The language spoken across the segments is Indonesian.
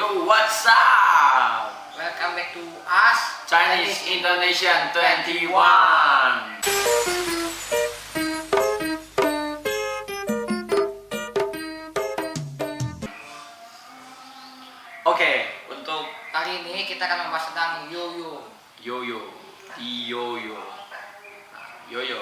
Yo, what's up? Welcome back to us Chinese Indonesian 21. Oke, untuk Kali ini kita akan membahas tentang yoyo. yoyo, yoyo. Yoyo.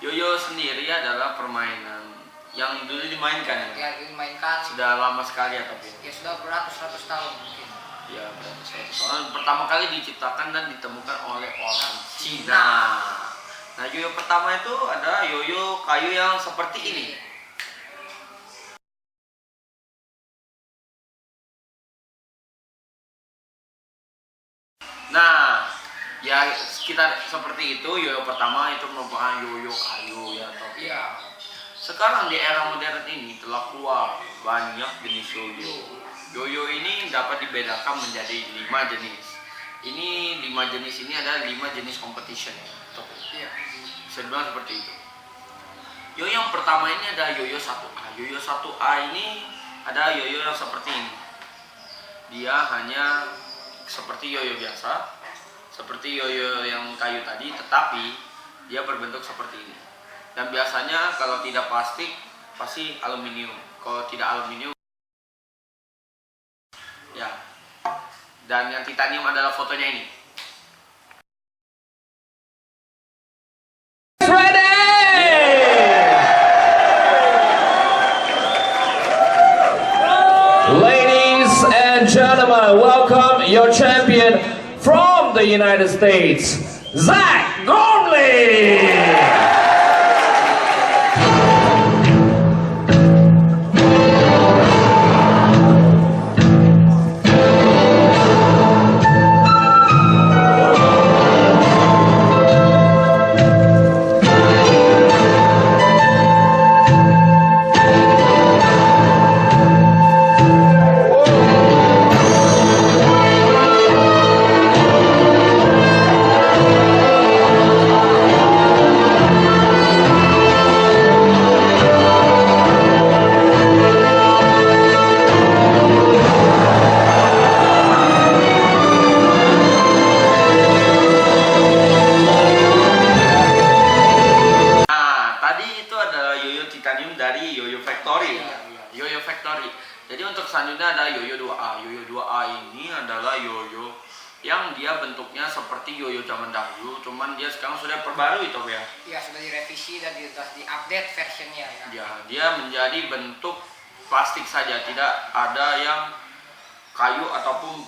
Yoyo sendiri adalah permainan yang dulu dimainkan ya. Ya, dimainkan Sudah lama sekali ya tapi. ya sudah beratus-ratus tahun mungkin. Ya, soalnya pertama kali diciptakan dan ditemukan oleh orang Cina. Nah, yoyo pertama itu ada yoyo kayu yang seperti ini. Nah, ya sekitar seperti itu. Yoyo pertama itu merupakan yoyo kayu ya, tapi Iya. sekarang di era modern ini telah keluar banyak jenis yoyo. Yoyo ini dapat dibedakan menjadi 5 jenis. Ini 5 jenis ini adalah 5 jenis competition. Iya. Bisa dibilang seperti itu. Yoyo yang pertama ini ada yoyo 1A. Yoyo 1A ini ada yoyo yang seperti ini. Dia hanya seperti yoyo biasa, seperti yoyo yang kayu tadi, tetapi dia berbentuk seperti ini. Dan biasanya kalau tidak plastik pasti aluminium. Kalau tidak aluminium ya. Dan yang titanium adalah fotonya ini. Ladies and gentlemen, welcome your champion from the United States, Zach Gormley. Dari Yoyo Factory. Iya. Yoyo Factory. Jadi untuk selanjutnya ada Yoyo 2A. Yoyo 2A ini adalah yoyo yang dia bentuknya seperti yoyo zaman dahulu, cuman dia sekarang sudah perbarui toh ya. Iya, sudah direvisi dan di-update versionnya ya. Ya, dia menjadi bentuk plastik saja, tidak ada yang kayu ataupun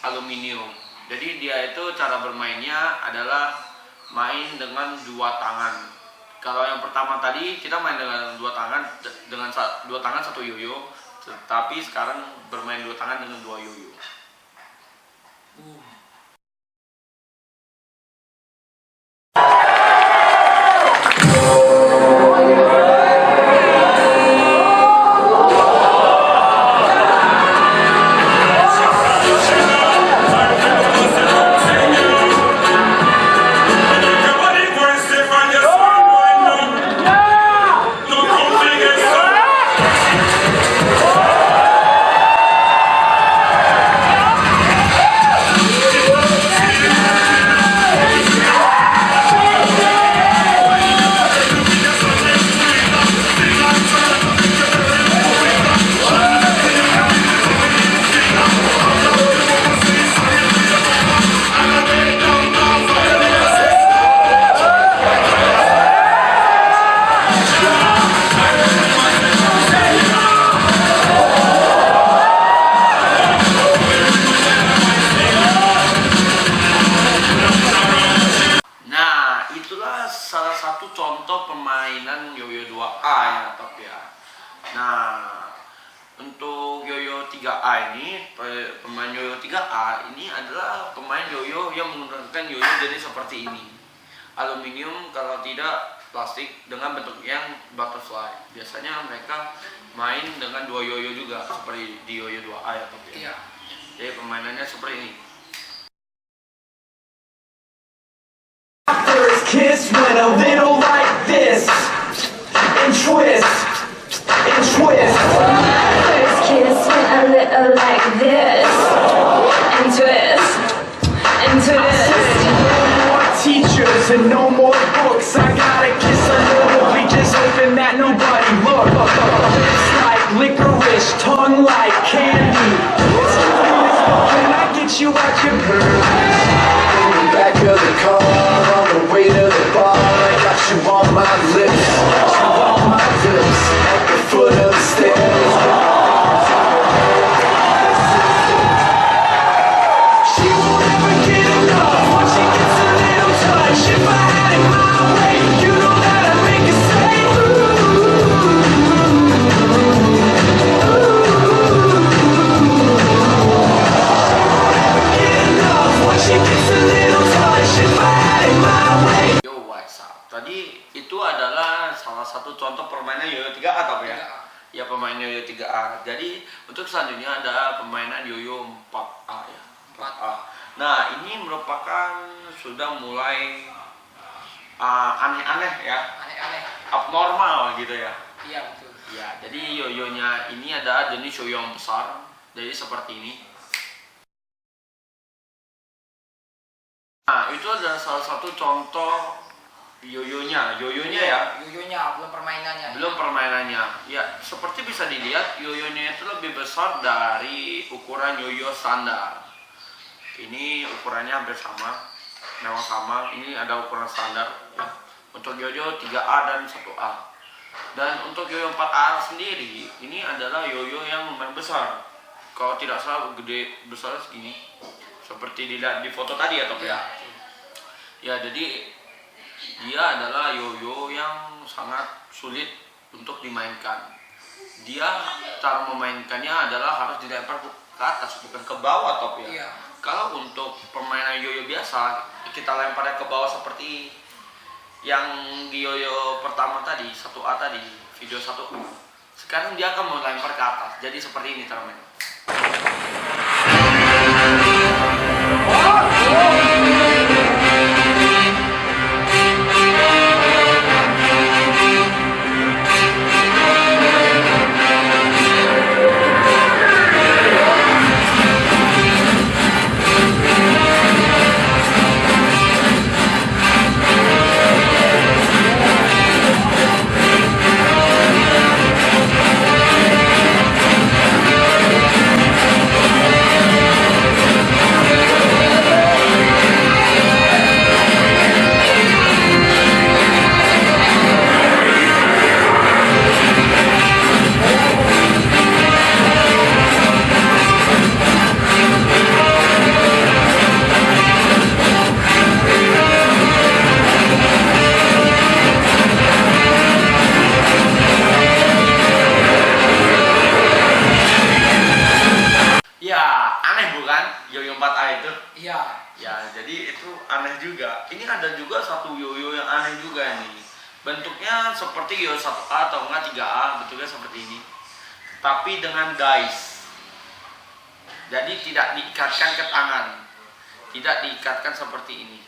aluminium. Jadi dia itu cara bermainnya adalah main dengan 2 tangan. Kalau yang pertama tadi kita main dengan 2 tangan, dengan 2 tangan 1 yoyo, tetapi sekarang bermain 2 tangan dengan 2 yoyo. Salah satu contoh permainan yoyo 2A ya top ya. Nah, untuk yoyo 3A ini, pemain yoyo 3A ini adalah pemain yoyo yang menggunakan yoyo jenis seperti ini. Aluminium kalau tidak plastik dengan bentuk yang butterfly. Biasanya mereka main dengan 2 yoyo juga seperti di yoyo 2A ya top ya. Iya. Jadi permainannya seperti ini. Kiss went a little like this, and twist, and twist. First kiss went a little like this, and twist, and twist. No more teachers and no more books. I gotta kiss a little bleachers hoping that nobody look. Lips like licorice, tongue like candy. Can I get you out your in the back of the car, on the way to the bar, I got you on my lips, got you on my lips, at the foot of the stairs. She won't ever get enough once she gets a little touch. If I had it my way, you know that I'd make it say Yo, what's up? Tadi itu adalah salah satu contoh permainan yoyo 3A atau ya? 3A. Ya, pemain yoyo 3A. Jadi untuk selanjutnya ada permainan yoyo 4A ya. 4A. Nah, ini merupakan sudah mulai aneh-aneh ya, Aneh-aneh. abnormal gitu ya. Iya betul. Ya, jadi yoyonya ini ada jenis yoyo yang besar, jadi seperti ini. Nah, itu adalah salah satu contoh yoyonya ya. Yoyonya belum permainannya. Belum permainannya. Ya, seperti bisa dilihat yoyonya itu lebih besar dari ukuran yoyo standar. Ini ukurannya hampir sama. Memang sama. Ini ada ukuran standar ya. Untuk yoyo 3A dan 1A. Dan untuk yoyo 4A sendiri, ini adalah yoyo yang lumayan besar. Kalau tidak salah gede besar segini. Seperti dilihat di foto tadi ya, Top ya. Ya, jadi dia adalah yoyo yang sangat sulit untuk dimainkan. Dia cara memainkannya adalah harus dilempar ke atas, bukan ke bawah, Top ya. Iya. Kalau untuk permainan yoyo biasa, kita lemparnya ke bawah seperti yang di yoyo pertama tadi, 1A tadi, video 1A. Sekarang dia akan melempar ke atas. Jadi seperti ini cara mainnya. Yoyo 4A itu? Iya. Ya, jadi itu aneh juga. Ini ada juga satu yoyo yang aneh juga nih. Bentuknya seperti yoyo 1A atau enggak 3A, bentuknya seperti ini. Tapi dengan dice. Jadi tidak diikatkan ke tangan. Tidak diikatkan seperti ini.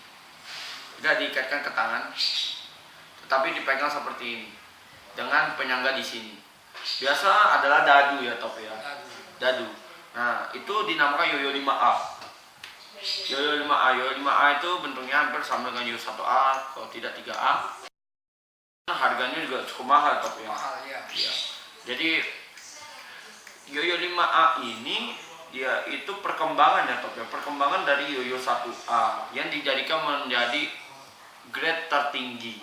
Tidak diikatkan ke tangan. Tetapi dipegang seperti ini. Dengan penyangga di sini. Biasa adalah dadu ya, Top ya. Dadu. Nah, itu dinamakan yoyo 5A. Yoyo 5A. Yoyo 5A itu bentuknya hampir sama dengan yoyo 1A, kalau tidak 3A. Harganya juga cukup mahal, Top ya. Mahal ya. Iya. Jadi yoyo 5A ini dia itu perkembangan ya, Top ya. Perkembangan dari yoyo 1A yang dijadikan menjadi grade tertinggi.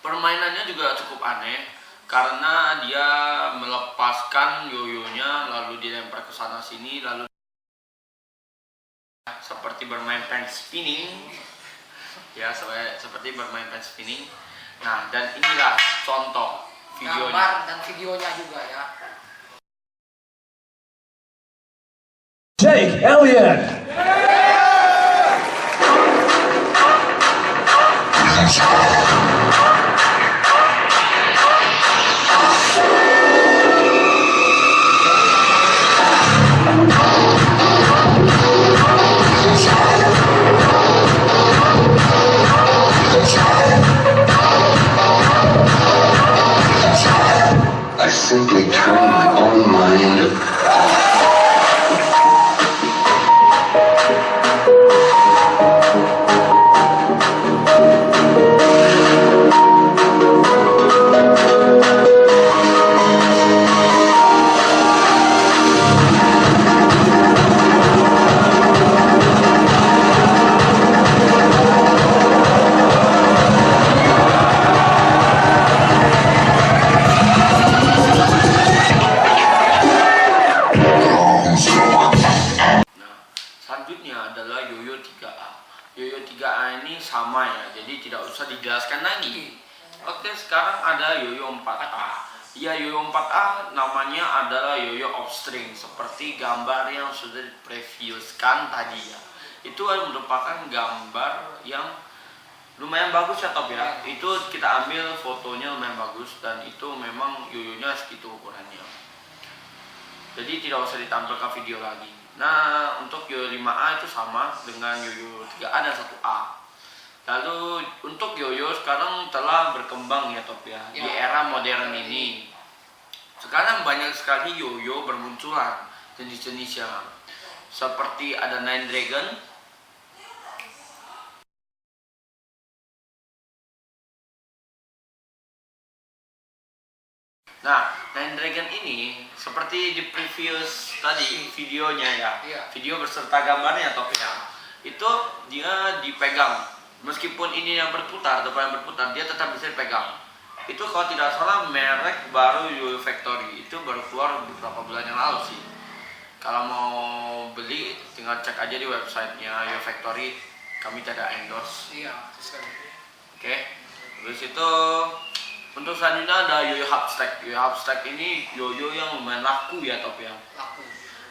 Permainannya juga cukup aneh karena dia melepaskan yoyonya lalu dilempar ke sana sini, lalu seperti bermain pen spinning ya, seperti bermain pen spinning. Nah, dan inilah contoh videonya. Gambar dan videonya juga ya. Jake Elliott. I simply turn my own mind yoyo 3A. Yoyo 3A ini sama ya, jadi tidak usah dijelaskan lagi. Oke, sekarang ada yoyo 4A. Ya, yoyo 4A namanya adalah yoyo off string, seperti gambar yang sudah dipreviewskan tadi ya. Itu merupakan gambar yang lumayan bagus ya Top ya. Itu kita ambil fotonya lumayan bagus, dan itu memang yoyonya segitu ukurannya. Jadi tidak usah ditampilkan video lagi. Nah, untuk yoyo 5A itu sama dengan yoyo 3A dan 1A. Lalu untuk yoyo sekarang telah berkembang ya Top ya, di era modern ini. Sekarang banyak sekali yoyo bermunculan jenis-jenisnya. Seperti ada Nine Dragon, nah, Nine Dragon ini seperti di previous tadi videonya ya, video beserta gambarnya Top ya. Itu dia dipegang, meskipun ini yang berputar, depan yang berputar, dia tetap bisa dipegang. Itu kalau tidak salah merek baru Yoyo Factory, itu baru keluar beberapa bulan yang lalu sih. Kalau mau beli tinggal cek aja di websitenya Yoyo Factory, kami tidak endorse. Oke, terus itu untuk selanjutnya ada yoyo hubstack. Yoyo hubstack ini yoyo yang lumayan laku ya Top ya. Laku.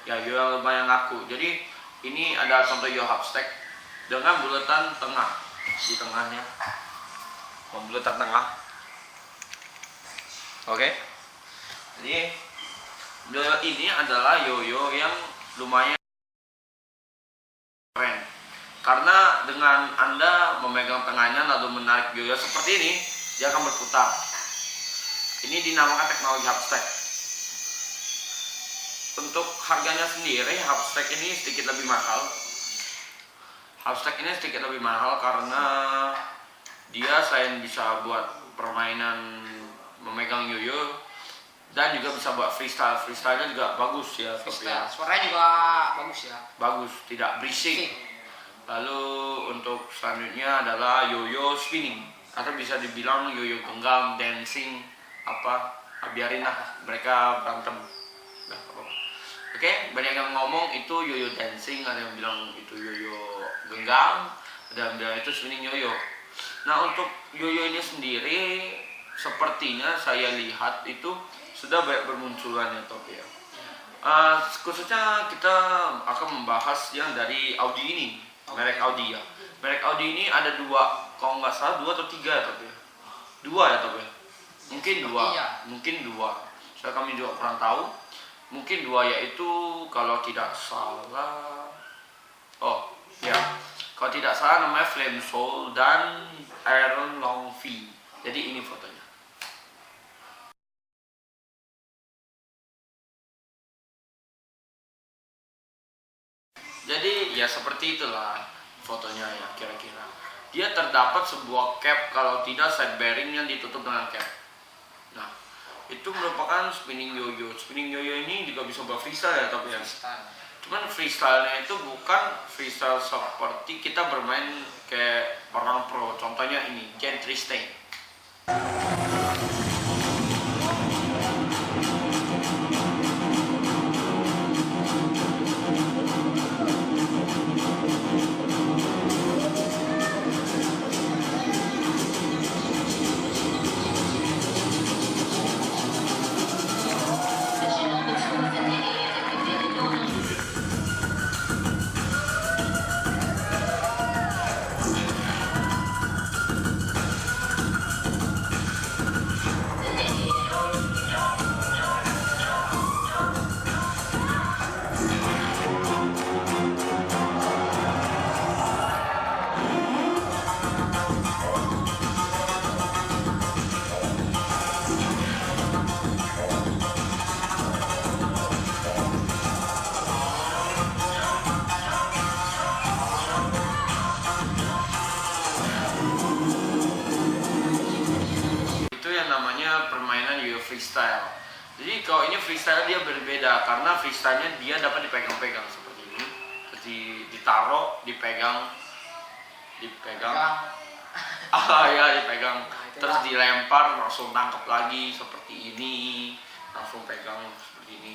Ya, yoyo yang lumayan laku. Jadi ini ada contoh yoyo hubstack dengan bulatan tengah di tengahnya, bulatan tengah. Oke. Jadi yoyo ini adalah yoyo yang lumayan keren, karena dengan Anda memegang tengahnya lalu menarik yoyo seperti ini, dia akan berputar. Ini dinamakan teknologi hubstack. Untuk harganya sendiri, hubstack ini sedikit lebih mahal. Hubstack ini sedikit lebih mahal karena dia selain bisa buat permainan memegang yoyo, dan juga bisa buat freestyle. Freestyle-nya juga bagus ya. Freestyle. Suaranya juga bagus ya. Bagus, tidak berisik. Lalu untuk selanjutnya adalah yoyo spinning, atau bisa dibilang yoyo genggam, dancing, biarin lah mereka berantem. Oke, banyak yang ngomong itu yoyo dancing, ada yang bilang itu yoyo genggam, ada yang bilang itu spinning yoyo. Nah, untuk yoyo ini sendiri sepertinya saya lihat itu sudah banyak bermunculan ya Top ya. Khususnya kita akan membahas yang dari Audi ini, merek Audi ya. Merek Audi ini ada dua, kalau nggak salah 2 atau 3 ya Top ya. 2 ya Top ya. Mungkin dua. Saya kami juga kurang tahu. Mungkin 2, yaitu kalau tidak salah, kalau tidak salah namanya Flame Soul dan Iron Long V. Jadi ini fotonya. Jadi ya seperti itulah fotonya ya kira-kira. Dia terdapat sebuah cap, kalau tidak side bearing yang ditutup dengan cap. Nah, itu merupakan spinning yoyo. Spinning yoyo ini juga bisa buat freestyle ya Top ya. Cuman freestyle-nya itu bukan freestyle seperti kita bermain kayak orang pro. Contohnya ini, Gentry Stay. Freestyle. Jadi kalau ini freestyle dia berbeda, karena freestylenya dia dapat dipegang-pegang seperti ini, terus ditaruh, dipegang, dipegang, terus dilempar, langsung tangkap lagi seperti ini, langsung pegang seperti ini.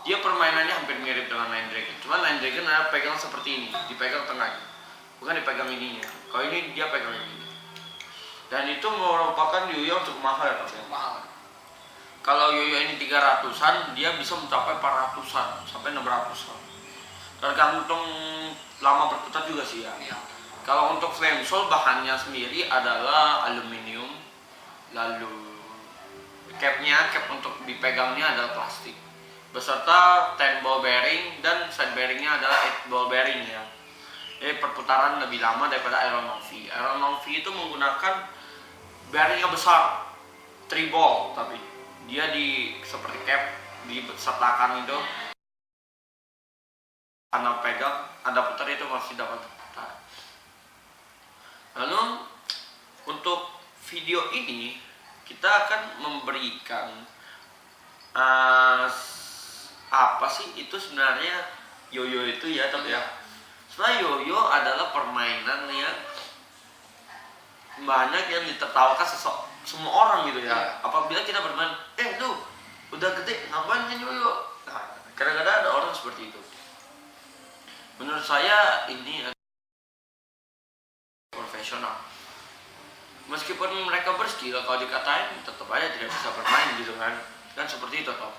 Dia permainannya hampir mirip dengan Nine Dragon, cuma Nine Dragon ada pegang seperti ini, dipegang tengahnya. bukan dipegang ininya. Kalau ini dia pegang ini. Dan itu merupakan yoyo cukup mahal ya, Top, ya. Mahal. Kalau yoyo ini 300-an, dia bisa mencapai 400-an sampai 600-an. Tergantung lama berputar juga sih ya. Iya. Kalau untuk frame sole bahannya sendiri adalah aluminium, lalu cap untuk dipegangnya adalah plastik, beserta 10 ball bearing dan side bearingnya adalah 8 ball bearing ya. Jadi perputaran lebih lama daripada Aeron Novi. Aeron Novi itu menggunakan bearing yang besar, 3 ball, tapi dia seperti cap disertakan itu. Anda pegang, Anda putar itu masih dapat putar. Lalu untuk video ini kita akan memberikan apa sih itu sebenarnya yoyo itu ya, tapi ya. Sebenarnya yoyo adalah permainan yang banyak yang ditertawakan semua orang gitu ya. Apabila kita bermain, lu udah gede ngapain main yoyo? Nah, kadang-kadang ada orang seperti itu. Menurut saya ini profesional. Meskipun mereka berskill, kalau dikatain tetap aja tidak bisa bermain gitu kan. Kan seperti itu toh.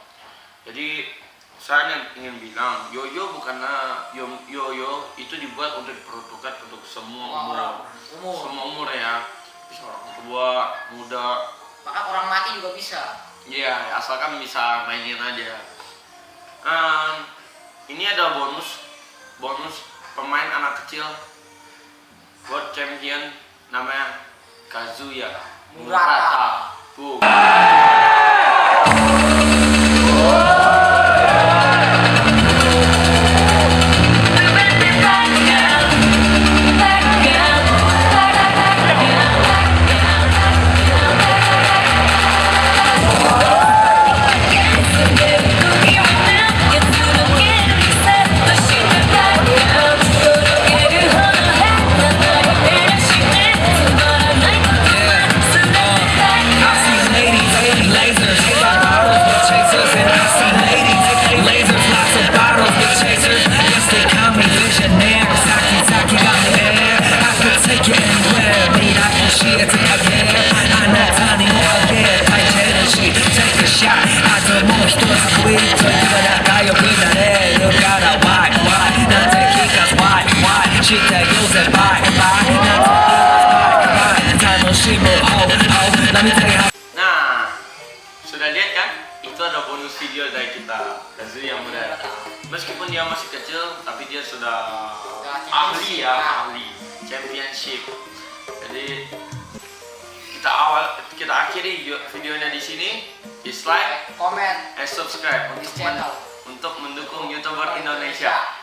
Jadi saya ingin bilang, yoyo bukanlah yoyo itu dibuat untuk diperuntukkan untuk semua umur. Semua umur ya. Bisa orang tua, muda, Bahkan orang mati juga bisa. iya, asalkan bisa mainin aja. Ini ada bonus pemain anak kecil World Champion namanya Kazuya Murata. Nah, sudah lihat kan? Itu ada bonus video dari kita, Kazuya Murata. Meskipun dia masih kecil, tapi dia sudah ahli championship. Jadi kita akhiri videonya di sini. Dislike, Komen subscribe di channel. untuk mendukung YouTuber Indonesia.